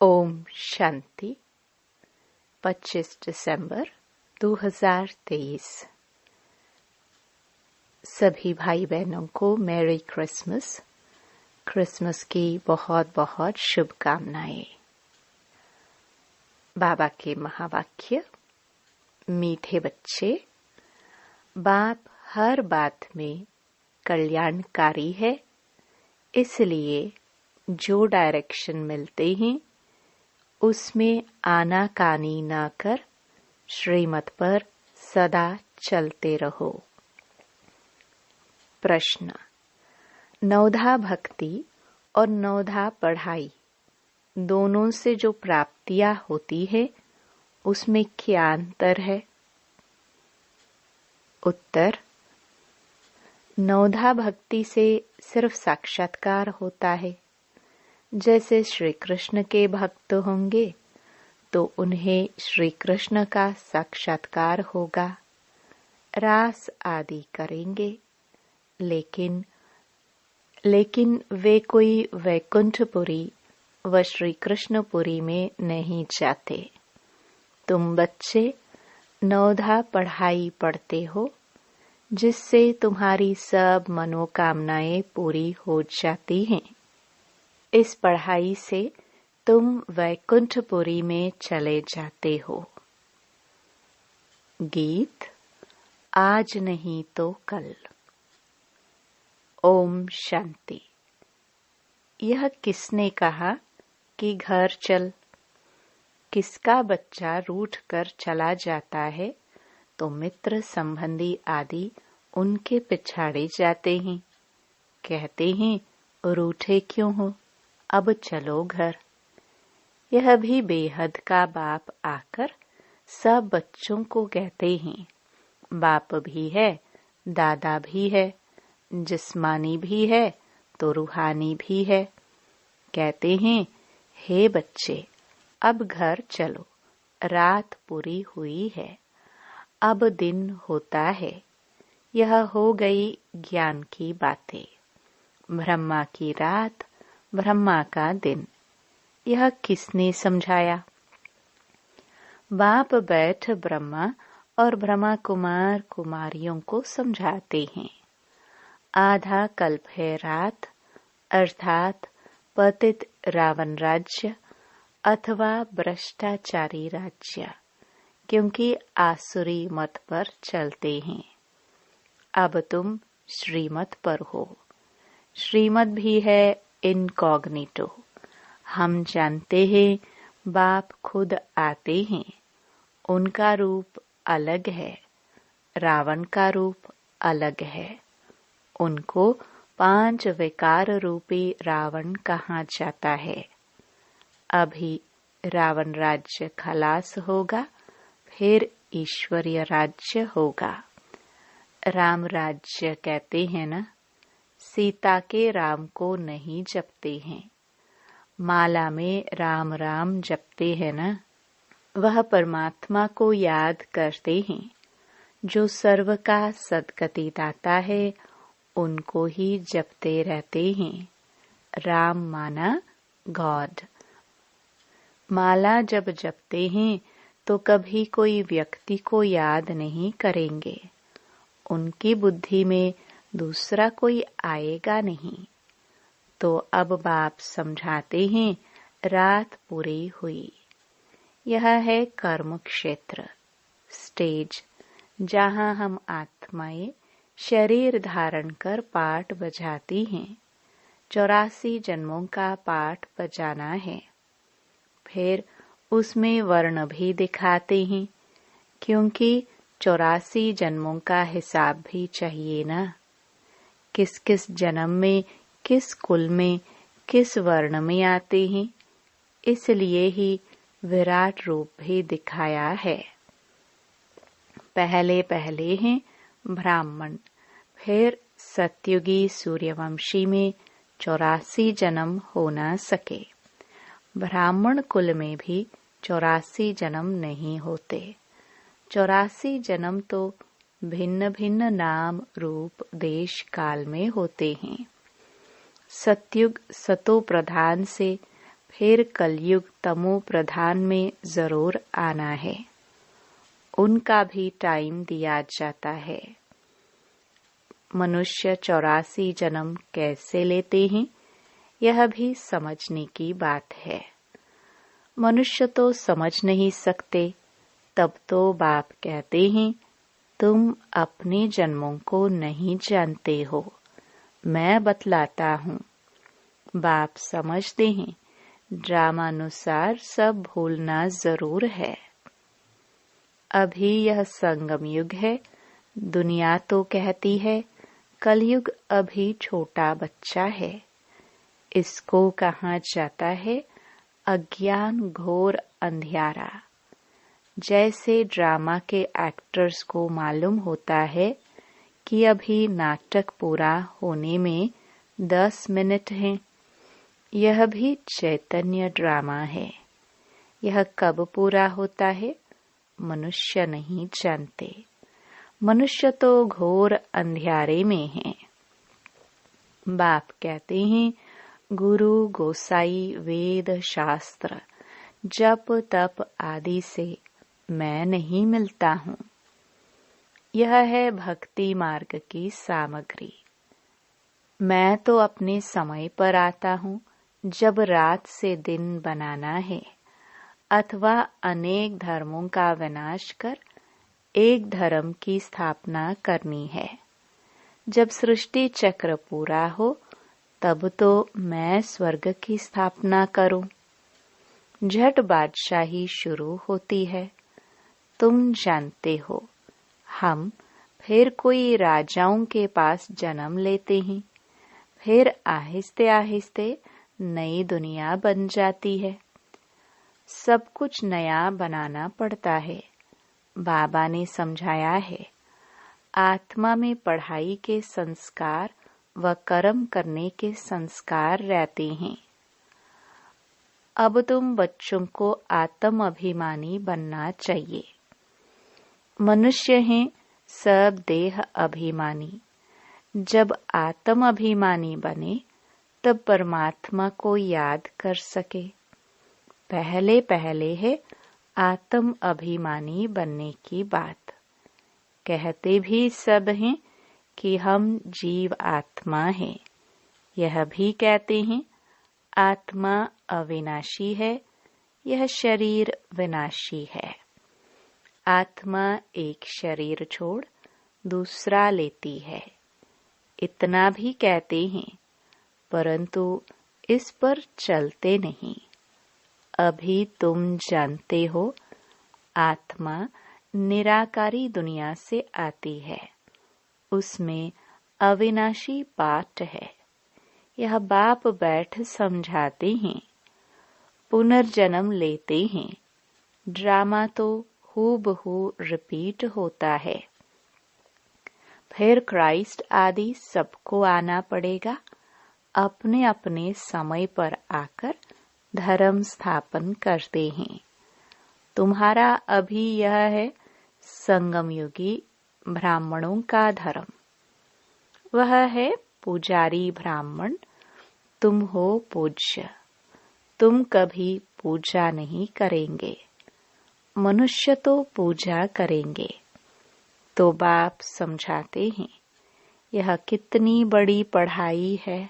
ओम शांति 25 दिसंबर 2023। सभी भाई बहनों को मैरी क्रिसमस। क्रिसमस की बहुत बहुत शुभकामनाएं। बाबा के महावाक्य। मीठे बच्चे, बाप हर बात में कल्याणकारी है, इसलिए जो डायरेक्शन मिलते हैं उसमें आनाकानी न कर श्रीमत पर सदा चलते रहो। प्रश्न। नवधा भक्ति और नवधा पढ़ाई दोनों से जो प्राप्तियां होती है उसमें क्या अंतर है? उत्तर। नवधा भक्ति से सिर्फ साक्षात्कार होता है। जैसे श्री कृष्ण के भक्त होंगे तो उन्हें श्री कृष्ण का साक्षात्कार होगा, रास आदि करेंगे, लेकिन वे कोई वैकुंठपुरी व श्री कृष्णपुरी में नहीं जाते। तुम बच्चे नवधा पढ़ाई पढ़ते हो, जिससे तुम्हारी सब मनोकामनाएं पूरी हो जाती हैं। इस पढ़ाई से तुम वैकुंठपुरी में चले जाते हो। गीत। आज नहीं तो कल। ओम शांति। यह किसने कहा कि घर चल? किसका बच्चा रूठ कर चला जाता है तो मित्र संबंधी आदि उनके पिछाड़े जाते हैं, कहते हैं रूठे क्यों हो, अब चलो घर। यह भी बेहद का बाप आकर सब बच्चों को कहते हैं, बाप भी है, दादा भी है, जिस्मानी भी है तो रूहानी भी है। कहते हैं, हे बच्चे अब घर चलो, रात पूरी हुई है, अब दिन होता है। यह हो गई ज्ञान की बातें। ब्रह्मा की रात, ब्रह्मा का दिन। यह किसने समझाया? बाप बैठ ब्रह्मा और ब्रह्मा कुमार कुमारियों को समझाते हैं। आधा कल्प है रात, अर्थात पतित रावण राज्य अथवा भ्रष्टाचारी राज्य, क्योंकि आसुरी मत पर चलते हैं। अब तुम श्रीमत पर हो। श्रीमत भी है इनकॉग्निटो। हम जानते हैं बाप खुद आते हैं, उनका रूप अलग है, रावण का रूप अलग है। उनको 5 विकार रूपी रावण कहा जाता है। अभी रावण राज्य खलास होगा, फिर ईश्वरीय राज्य होगा। राम राज्य कहते हैं ना, सीता के राम को नहीं जपते हैं। माला में राम राम जपते हैं ना, वह परमात्मा को याद करते हैं। जो सर्व का सद्गति दाता है उनको ही जपते रहते हैं। राम माना गॉड। माला जब जपते हैं तो कभी कोई व्यक्ति को याद नहीं करेंगे। उनकी बुद्धि में दूसरा कोई आएगा नहीं। तो अब बाप समझाते हैं, रात पूरी हुई। यह है कर्म क्षेत्र, स्टेज, जहाँ हम आत्माएं शरीर धारण कर पाठ बजाती हैं। 84 जन्मों का पाठ बजाना है। फिर उसमें वर्ण भी दिखाते हैं, क्योंकि 84 जन्मों का हिसाब भी चाहिए ना। किस किस जन्म में, किस कुल में, किस वर्ण में आते हैं, इसलिए ही विराट रूप भी दिखाया है। पहले पहले हैं ब्राह्मण, फिर सत्युगी सूर्यवंशी में 84 जन्म हो न सके। ब्राह्मण कुल में भी 84 जन्म नहीं होते। 84 जन्म तो भिन्न भिन्न नाम रूप देश काल में होते हैं। सतयुग सतो प्रधान से फिर कलयुग तमो प्रधान में जरूर आना है। उनका भी टाइम दिया जाता है। मनुष्य 84 जन्म कैसे लेते हैं, यह भी समझने की बात है। मनुष्य तो समझ नहीं सकते, तब तो बाप कहते हैं तुम अपने जन्मों को नहीं जानते हो, मैं बतलाता हूँ। बाप समझते हैं ड्रामानुसार सब भूलना जरूर है। अभी यह संगम युग है। दुनिया तो कहती है कलयुग अभी छोटा बच्चा है। इसको कहा जाता है अज्ञान घोर अंधियारा। जैसे ड्रामा के एक्टर्स को मालूम होता है कि अभी नाटक पूरा होने में 10 मिनट हैं, यह भी चैतन्य ड्रामा है। यह कब पूरा होता है, मनुष्य नहीं जानते। मनुष्य तो घोर अंधियारे में है। बाप कहते हैं गुरु गोसाई वेद शास्त्र जप तप आदि से मैं नहीं मिलता हूँ। यह है भक्ति मार्ग की सामग्री। मैं तो अपने समय पर आता हूँ जब रात से दिन बनाना है, अथवा अनेक धर्मों का विनाश कर एक धर्म की स्थापना करनी है। जब सृष्टि चक्र पूरा हो तब तो मैं स्वर्ग की स्थापना करूं। झट बादशाही शुरू होती है। तुम जानते हो, हम फिर कोई राजाओं के पास जन्म लेते हैं, फिर आहिस्ते आहिस्ते नई दुनिया बन जाती है। सब कुछ नया बनाना पड़ता है। बाबा ने समझाया है, आत्मा में पढ़ाई के संस्कार व कर्म करने के संस्कार रहते हैं। अब तुम बच्चों को आत्म अभिमानी बनना चाहिए। मनुष्य हैं सब देह अभिमानी। जब आत्म अभिमानी बने तब परमात्मा को याद कर सके। पहले पहले है आत्म अभिमानी बनने की बात। कहते भी सब हैं कि हम जीव आत्मा हैं। यह भी कहते हैं आत्मा अविनाशी है, यह शरीर विनाशी है। आत्मा एक शरीर छोड़ दूसरा लेती है, इतना भी कहते हैं, परंतु इस पर चलते नहीं। अभी तुम जानते हो आत्मा निराकारी दुनिया से आती है, उसमें अविनाशी पाठ है। यह बाप बैठ समझाते हैं। पुनर्जन्म लेते हैं। ड्रामा तो हूबहू रिपीट होता है। फिर क्राइस्ट आदि सबको आना पड़ेगा। अपने अपने समय पर आकर धर्म स्थापन करते हैं। तुम्हारा अभी यह है संगम युगी ब्राह्मणों का धर्म। वह है पुजारी ब्राह्मण। तुम हो पूज्य। तुम कभी पूजा नहीं करेंगे। मनुष्य तो पूजा करेंगे। तो बाप समझाते हैं यह कितनी बड़ी पढ़ाई है,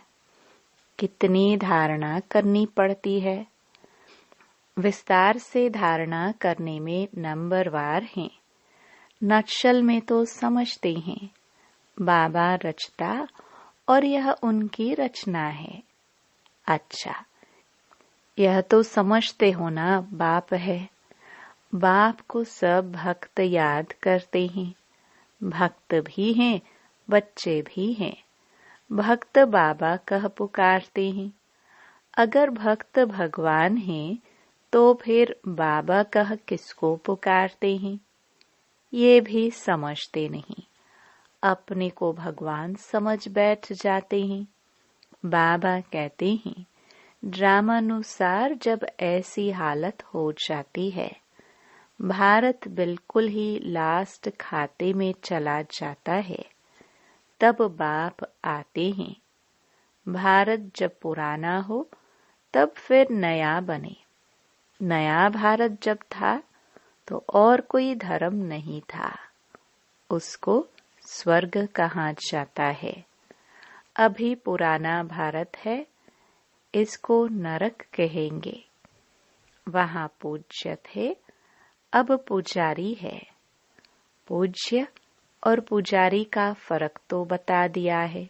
कितनी धारणा करनी पड़ती है। विस्तार से धारणा करने में नंबरवार हैं। नक्शल में तो समझते हैं बाबा रचता और यह उनकी रचना है। अच्छा, यह तो समझते हो ना बाप है। बाप को सब भक्त याद करते हैं। भक्त भी हैं, बच्चे भी हैं। भक्त बाबा कह पुकारते हैं। अगर भक्त भगवान हैं तो फिर बाबा कह किसको पुकारते हैं? ये भी समझते नहीं। अपने को भगवान समझ बैठ जाते हैं। बाबा कहते हैं ड्रामानुसार जब ऐसी हालत हो जाती है, भारत बिल्कुल ही लास्ट खाते में चला जाता है, तब बाप आते हैं। भारत जब पुराना हो तब फिर नया बने। नया भारत जब था तो और कोई धर्म नहीं था, उसको स्वर्ग कहा जाता है। अभी पुराना भारत है, इसको नरक कहेंगे। वहां पूज्य थे, अब पुजारी है। पूज्य और पुजारी का फर्क तो बता दिया है।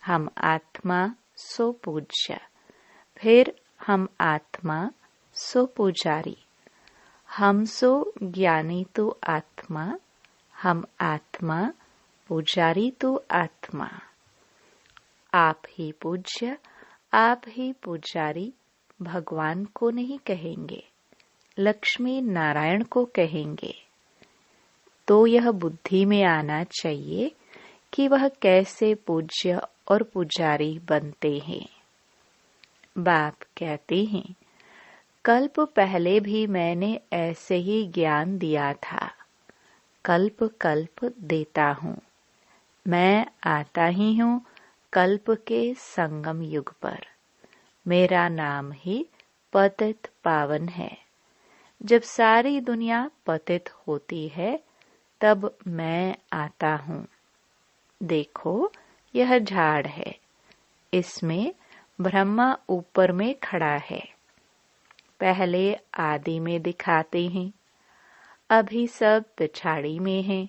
हम आत्मा सो पूज्य, फिर हम आत्मा सो पुजारी। हम सो ज्ञानी तो आत्मा, हम आत्मा पुजारी तो आत्मा। आप ही पूज्य, आप ही पुजारी भगवान को नहीं कहेंगे, लक्ष्मी नारायण को कहेंगे। तो यह बुद्धि में आना चाहिए कि वह कैसे पूज्य और पुजारी बनते हैं। बाप कहते हैं, कल्प पहले भी मैंने ऐसे ही ज्ञान दिया था, कल्प कल्प देता हूँ। मैं आता ही हूँ कल्प के संगम युग पर। मेरा नाम ही पतित पावन है। जब सारी दुनिया पतित होती है तब मैं आता हूँ। देखो, यह झाड़ है, इसमें ब्रह्मा ऊपर में खड़ा है। पहले आदि में दिखाते हैं, अभी सब पिछाड़ी में हैं।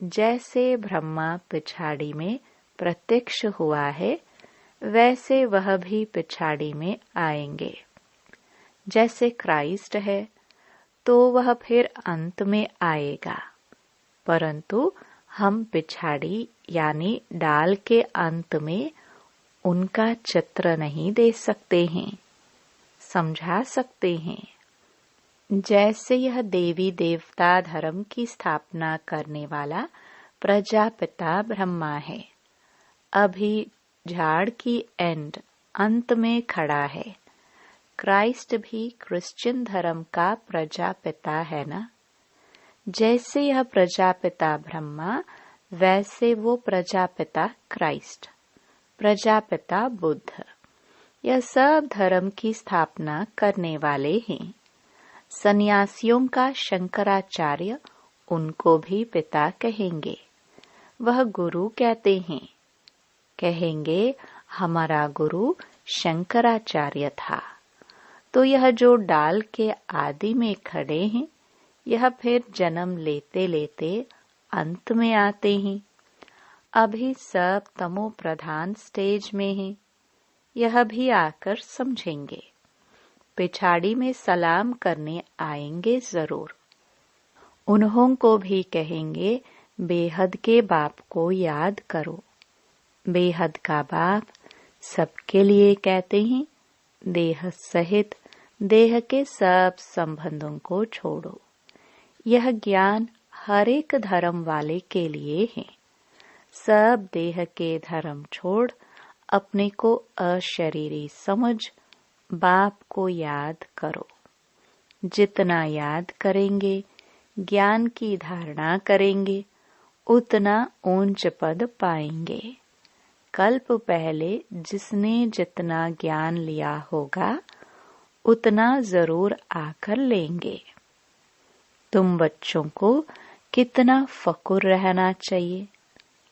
जैसे ब्रह्मा पिछाड़ी में प्रत्यक्ष हुआ है, वैसे वह भी पिछाड़ी में आएंगे। जैसे क्राइस्ट है तो वह फिर अंत में आएगा, परंतु हम पिछाड़ी यानी डाल के अंत में उनका चित्र नहीं दे सकते हैं, समझा सकते हैं। जैसे यह देवी देवता धर्म की स्थापना करने वाला प्रजापिता ब्रह्मा है, अभी झाड़ की अंत में खड़ा है। क्राइस्ट भी क्रिश्चियन धर्म का प्रजापिता है ना। जैसे यह प्रजापिता ब्रह्मा, वैसे वो प्रजापिता क्राइस्ट, प्रजापिता बुद्ध, यह सब धर्म की स्थापना करने वाले हैं। सन्यासियों का शंकराचार्य उनको भी पिता कहेंगे। वह गुरु कहते हैं, कहेंगे हमारा गुरु शंकराचार्य था। तो यह जो डाल के आदि में खड़े हैं, यह फिर जन्म लेते लेते अंत में आते हैं। अभी सब तमो प्रधान स्टेज में हैं, यह भी आकर समझेंगे। पिछाड़ी में सलाम करने आएंगे जरूर। उन्हों को भी कहेंगे, बेहद के बाप को याद करो। बेहद का बाप सबके लिए कहते हैं, देह सहित देह के सब संबंधों को छोड़ो। यह ज्ञान हर एक धर्म वाले के लिए है। सब देह के धर्म छोड़ अपने को अशरीरी समझ बाप को याद करो। जितना याद करेंगे, ज्ञान की धारणा करेंगे, उतना ऊंच पद पाएंगे। कल्प पहले जिसने जितना ज्ञान लिया होगा, उतना जरूर आकर लेंगे। तुम बच्चों को कितना फकुर रहना चाहिए।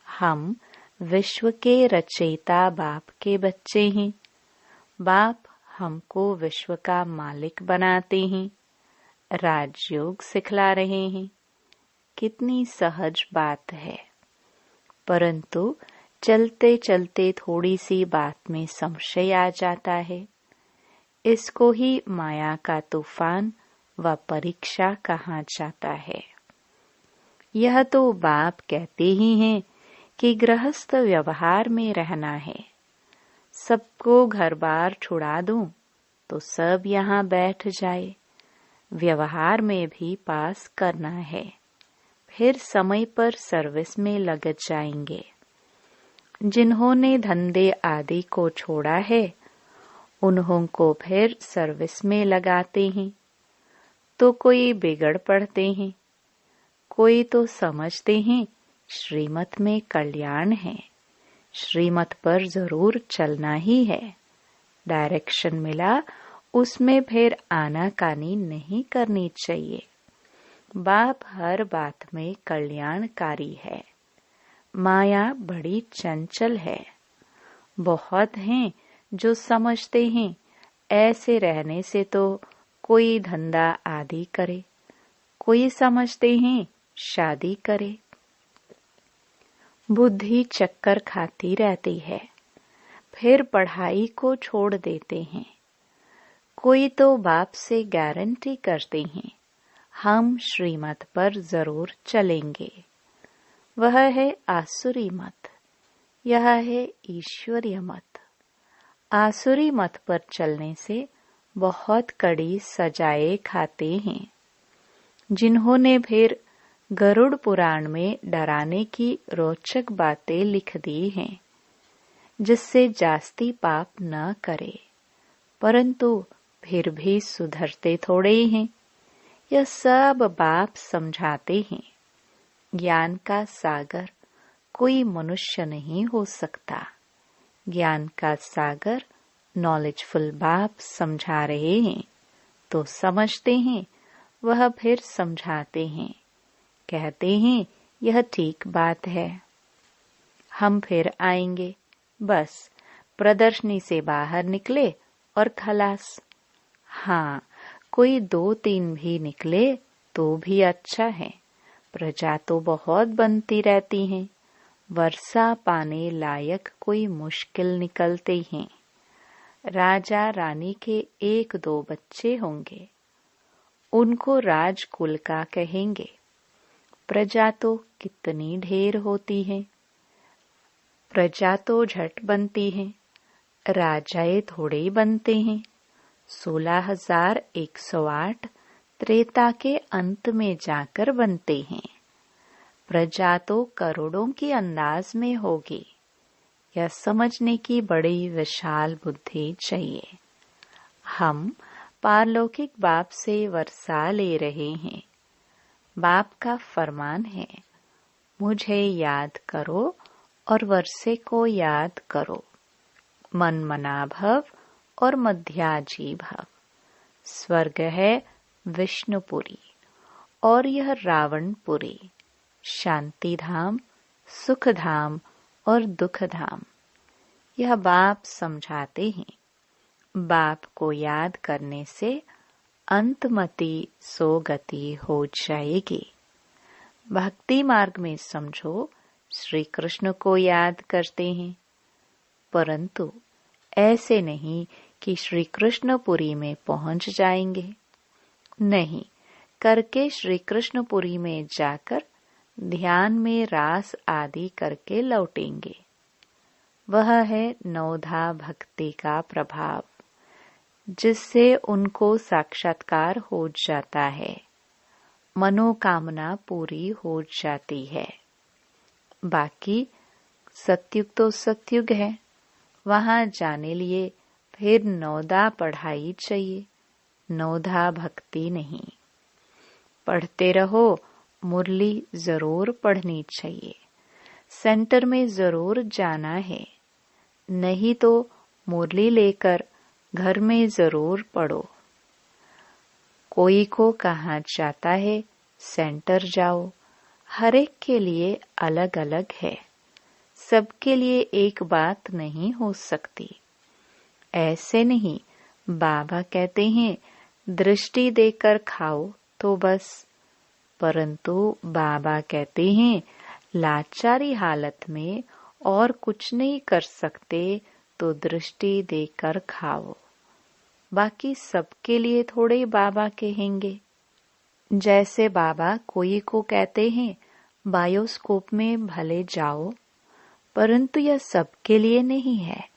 हम विश्व के रचयिता बाप के बच्चे हैं। बाप हमको विश्व का मालिक बनाते हैं, राजयोग सिखला रहे हैं। कितनी सहज बात है, परंतु चलते चलते थोड़ी सी बात में संशय आ जाता है। इसको ही माया का तूफान व परीक्षा कहा जाता है। यह तो बाप कहते ही हैं कि गृहस्थ व्यवहार में रहना है। सबको घर बार छुड़ा दूं तो सब यहाँ बैठ जाए। व्यवहार में भी पास करना है, फिर समय पर सर्विस में लग जाएंगे। जिन्होंने धंधे आदि को छोड़ा है, उन्हों को फिर सर्विस में लगाते हैं। तो कोई बिगड़ पड़ते हैं, कोई तो समझते हैं श्रीमत में कल्याण है, श्रीमत पर जरूर चलना ही है। डायरेक्शन मिला उसमें फिर आनाकानी नहीं करनी चाहिए। बाप हर बात में कल्याणकारी है। माया बड़ी चंचल है। बहुत हैं जो समझते हैं ऐसे रहने से तो कोई धंधा आदि करे, कोई समझते हैं शादी करे। बुद्धि चक्कर खाती रहती है, फिर पढ़ाई को छोड़ देते हैं। कोई तो बाप से गारंटी करते हैं हम श्रीमत पर जरूर चलेंगे। वह है आसुरी मत, यह है ईश्वरीय मत। आसुरी मत पर चलने से बहुत कड़ी सजाएं खाते हैं। जिन्होंने फिर गरुड़ पुराण में डराने की रोचक बातें लिख दी हैं, जिससे जास्ती पाप न करे, परंतु फिर भी सुधरते थोड़े ही हैं। यह सब बाप समझाते हैं। ज्ञान का सागर कोई मनुष्य नहीं हो सकता। ज्ञान का सागर नॉलेजफुल बाप समझा रहे हैं तो समझते हैं, वह फिर समझाते हैं, कहते हैं यह ठीक बात है। हम फिर आएंगे, बस प्रदर्शनी से बाहर निकले और खलास। हाँ, कोई 2-3 भी निकले तो भी अच्छा है। प्रजा तो बहुत बनती रहती है। वर्षा पाने लायक कोई मुश्किल निकलते हैं। राजा रानी के 1-2 बच्चे होंगे, उनको राजकुल का कहेंगे। प्रजा तो कितनी ढेर होती है। प्रजा तो झट बनती है, राजाए थोड़े बनते हैं। 16,108 त्रेता के अंत में जाकर बनते हैं। प्रजा तो करोड़ों की अंदाज में होगी। यह समझने की बड़ी विशाल बुद्धि चाहिए। हम पारलौकिक बाप से वर्षा ले रहे हैं। बाप का फरमान है, मुझे याद करो और वर्षे को याद करो। मन मना भव और मध्याजी भव। स्वर्ग है विष्णुपुरी और यह रावणपुरी। शांति धाम, सुख धाम और दुख धाम। यह बाप समझाते हैं। बाप को याद करने से अंतमति सोगति हो जाएगी। भक्ति मार्ग में समझो श्री कृष्ण को याद करते हैं, परंतु ऐसे नहीं कि श्री कृष्णपुरी में पहुंच जाएंगे। नहीं, करके श्री कृष्णपुरी में जाकर ध्यान में रास आदि करके लौटेंगे। वह है नवधा भक्ति का प्रभाव, जिससे उनको साक्षात्कार हो जाता है, मनोकामना पूरी हो जाती है। बाकी सत्युग तो सत्युग है, वहां जाने लिए फिर नवधा पढ़ाई चाहिए, नवधा भक्ति नहीं। पढ़ते रहो, मुरली जरूर पढ़नी चाहिए। सेंटर में जरूर जाना है, नहीं तो मुरली लेकर घर में जरूर पढ़ो। कोई को कहा जाता है सेंटर जाओ, हर एक के लिए अलग अलग है। सबके लिए एक बात नहीं हो सकती। ऐसे नहीं, बाबा कहते हैं दृष्टि देकर खाओ तो बस, परंतु बाबा कहते हैं लाचारी हालत में और कुछ नहीं कर सकते तो दृष्टि देकर खाओ। बाकी सबके लिए थोड़े बाबा कहेंगे। जैसे बाबा कोई को कहते हैं बायोस्कोप में भले जाओ, परंतु यह सबके लिए नहीं है।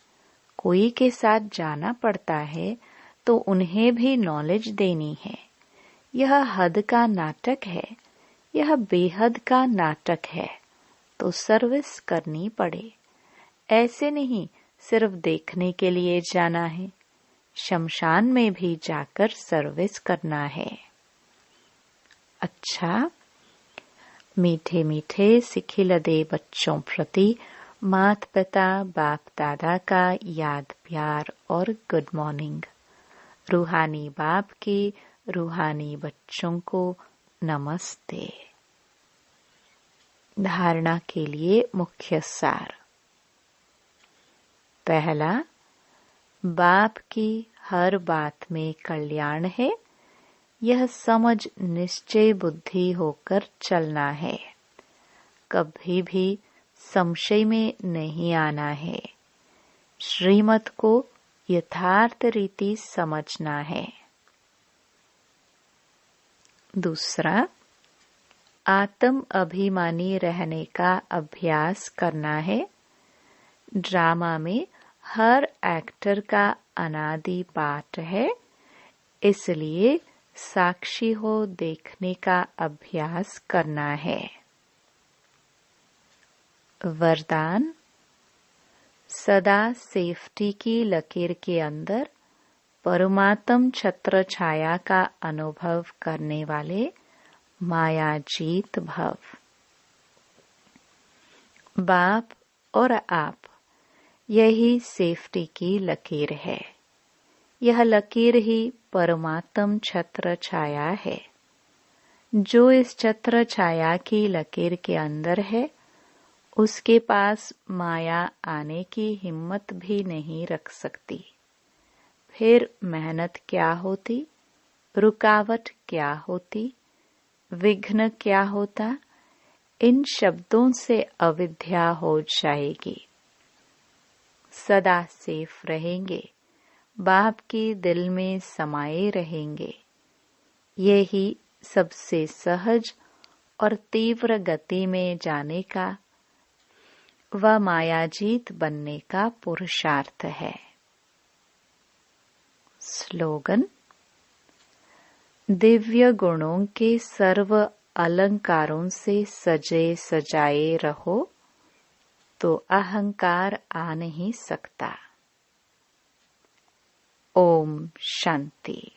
कोई के साथ जाना पड़ता है तो उन्हें भी नॉलेज देनी है। यह हद का नाटक है, यह बेहद का नाटक है, तो सर्विस करनी पड़े। ऐसे नहीं सिर्फ देखने के लिए जाना है, शमशान में भी जाकर सर्विस करना है। अच्छा, मीठे मीठे सिखिलदे बच्चों प्रति माता पिता बाप दादा का याद प्यार और गुड मॉर्निंग। रूहानी बाप के रूहानी बच्चों को नमस्ते। धारणा के लिए मुख्य सार। पहला, बाप की हर बात में कल्याण है, यह समझ निश्चय बुद्धि होकर चलना है। कभी भी संशय में नहीं आना है। श्रीमत को यथार्थ रीति समझना है। दूसरा, आत्म अभिमानी रहने का अभ्यास करना है। ड्रामा में हर एक्टर का अनादि पाठ है, इसलिए साक्षी हो देखने का अभ्यास करना है। वरदान, सदा सेफ्टी की लकीर के अंदर परमात्म छत्र छाया का अनुभव करने वाले मायाजीत भव। बाप और आप, यही सेफ्टी की लकीर है। यह लकीर ही परमात्म छत्र छाया है। जो इस छत्र छाया की लकीर के अंदर है, उसके पास माया आने की हिम्मत भी नहीं रख सकती। फिर मेहनत क्या होती, रुकावट क्या होती, विघ्न क्या होता, इन शब्दों से अविद्या हो जाएगी। सदा सेफ रहेंगे, बाप के दिल में समाये रहेंगे। यही सबसे सहज और तीव्र गति में जाने का व मायाजीत बनने का पुरुषार्थ है। स्लोगन, दिव्य गुणों के सर्व अलंकारों से सजे सजाए रहो तो अहंकार आ नहीं सकता। ओम शांति।